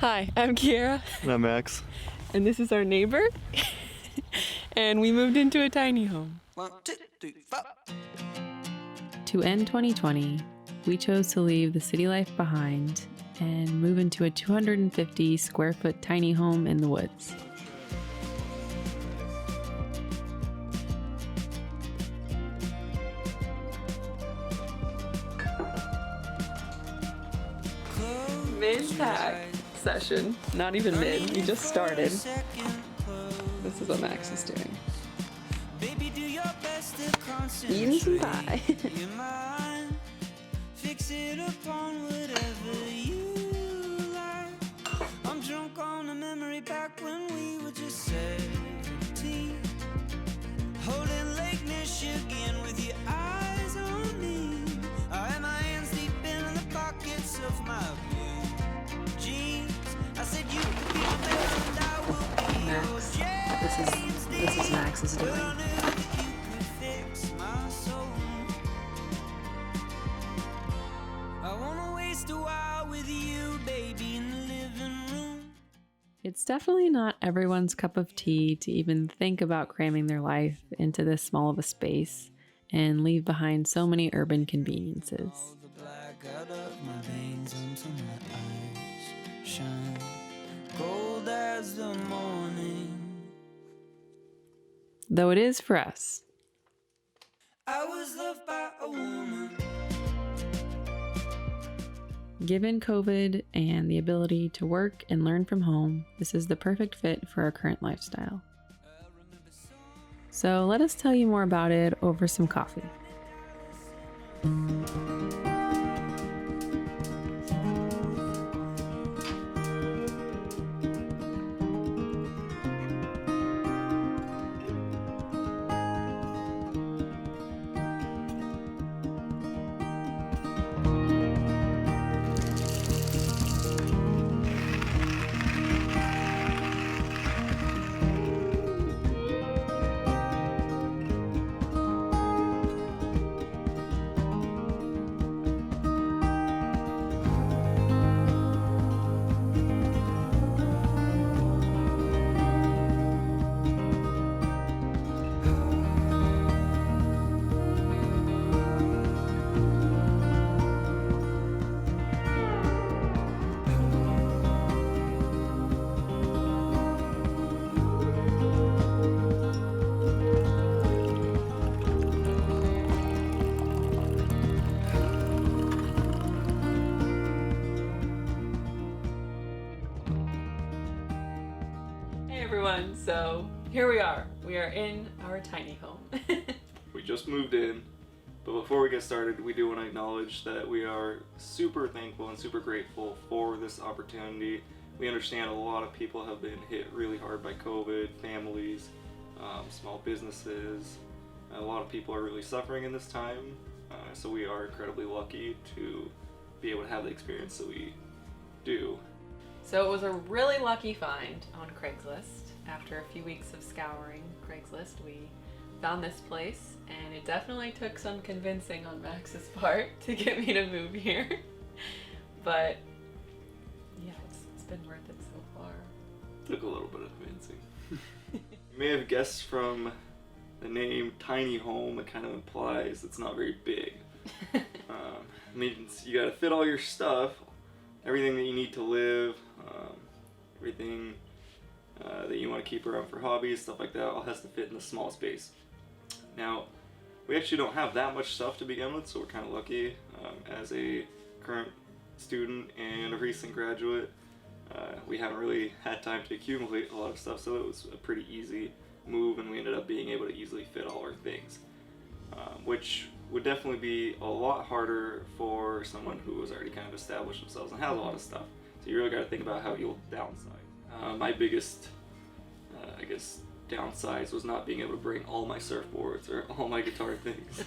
Hi, I'm Kiera. And I'm Max. And this is our neighbor. And we moved into a tiny home. 1, 2, 3, 4. To end 2020, we chose to leave the city life behind and move into a 250 square foot tiny home in the woods. Mid-pack session. Not even mid, we just started. This is what Max is doing. Eating some pie. Fix it upon whatever you like. I'm drunk on a memory back when we were just 17. Holding Lake Michigan with your eyes on me. I had my hands deep in the pockets of my blue jeans. I said you could be my best and I will be Max. yours. This is Max's doing. Well, I knew that you could fix my soul. I wanna waste a while with you, baby, in the living room. It's definitely not everyone's cup of tea to even think about cramming their life into this small of a space and leave behind so many urban conveniences. All the black out of my veins until my eyes shine gold as the morning. Though it is for us. I was loved by a woman. Given COVID and the ability to work and learn from home, this is the perfect fit for our current lifestyle. So let us tell you more about it over some coffee. Hey everyone, so here we are. We are in our tiny home. We just moved in, but before we get started, we do want to acknowledge that we are super thankful and super grateful for this opportunity. We understand a lot of people have been hit really hard by COVID, families, small businesses. A lot of people are really suffering in this time, so we are incredibly lucky to be able to have the experience that we do. So it was a really lucky find on Craigslist. After a few weeks of scouring Craigslist, we found this place, and it definitely took some convincing on Max's part to get me to move here. But yeah, it's been worth it so far. Took a little bit of convincing. You may have guessed from the name Tiny Home, it kind of implies it's not very big. Means you gotta fit all your stuff, everything that you need to live, everything that you want to keep around for hobbies, stuff like that, all has to fit in a small space. Now, we actually don't have that much stuff to begin with, so we're kind of lucky. As a current student and a recent graduate, we haven't really had time to accumulate a lot of stuff, so it was a pretty easy move, and we ended up being able to easily fit all our things, which would definitely be a lot harder for someone who has already kind of established themselves and has a lot of stuff. So you really got to think about how you'll downsize. My biggest, I guess, downsize was not being able to bring all my surfboards or all my guitar things.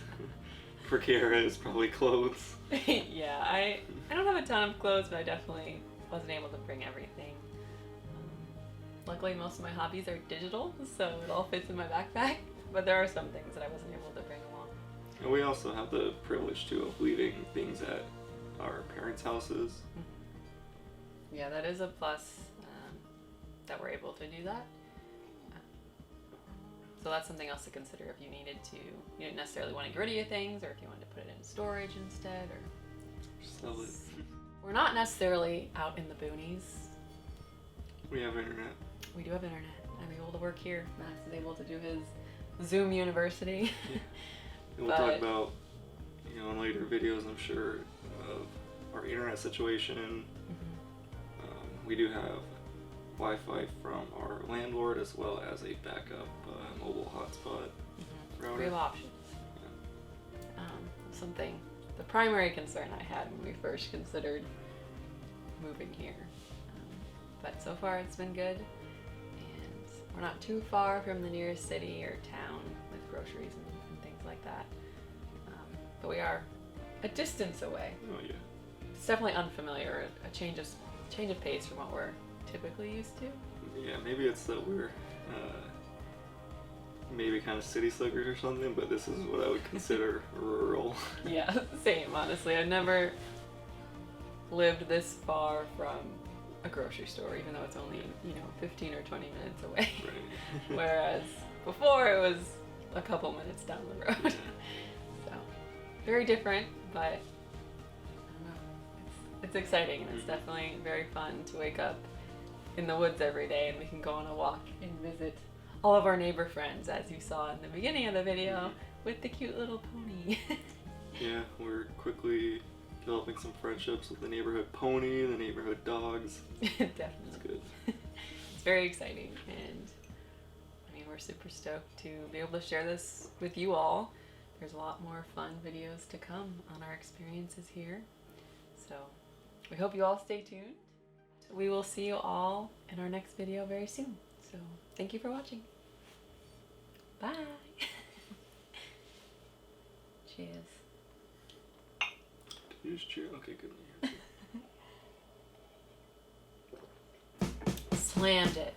For Kiera, it's probably clothes. Yeah, I don't have a ton of clothes, but I definitely wasn't able to bring everything. Luckily, most of my hobbies are digital, so it all fits in my backpack, but there are some things that I wasn't able to bring along. And we also have the privilege, too, of leaving things at our parents' houses. Yeah, that is a plus, that we're able to do that. So that's something else to consider if you didn't necessarily want to get rid of your things, or if you wanted to put it in storage instead, or Sell it. we're not necessarily out in the boonies. We have internet. We do have internet. I'm able to work here. Max is able to do his Zoom University. Yeah. And we'll talk about, in later videos, I'm sure, of our internet situation. We do have Wi-Fi from our landlord, as well as a backup mobile hotspot router. We have options. The primary concern I had when we first considered moving here. But so far it's been good, and we're not too far from the nearest city or town with groceries and things like that. But we are a distance away. Oh yeah. It's definitely unfamiliar, a change of pace from what we're typically used to. Yeah, maybe it's that we're maybe kind of city slickers or something, but this is what I would consider rural. Yeah, same, honestly. I've never lived this far from a grocery store, even though it's only, 15 or 20 minutes away. Right. Whereas before it was a couple minutes down the road. Yeah. So, very different, but I don't know. It's exciting, and it's definitely very fun to wake up in the woods every day, and we can go on a walk and visit all of our neighbor friends, as you saw in the beginning of the video, with the cute little pony. Yeah, we're quickly developing some friendships with the neighborhood pony, the neighborhood dogs. Definitely. It's good. It's very exciting, and we're super stoked to be able to share this with you all. There's a lot more fun videos to come on our experiences here. So we hope you all stay tuned. We will see you all in our next video very soon. So thank you for watching. Bye. Cheers. Use cheer. Okay, good. Slammed it.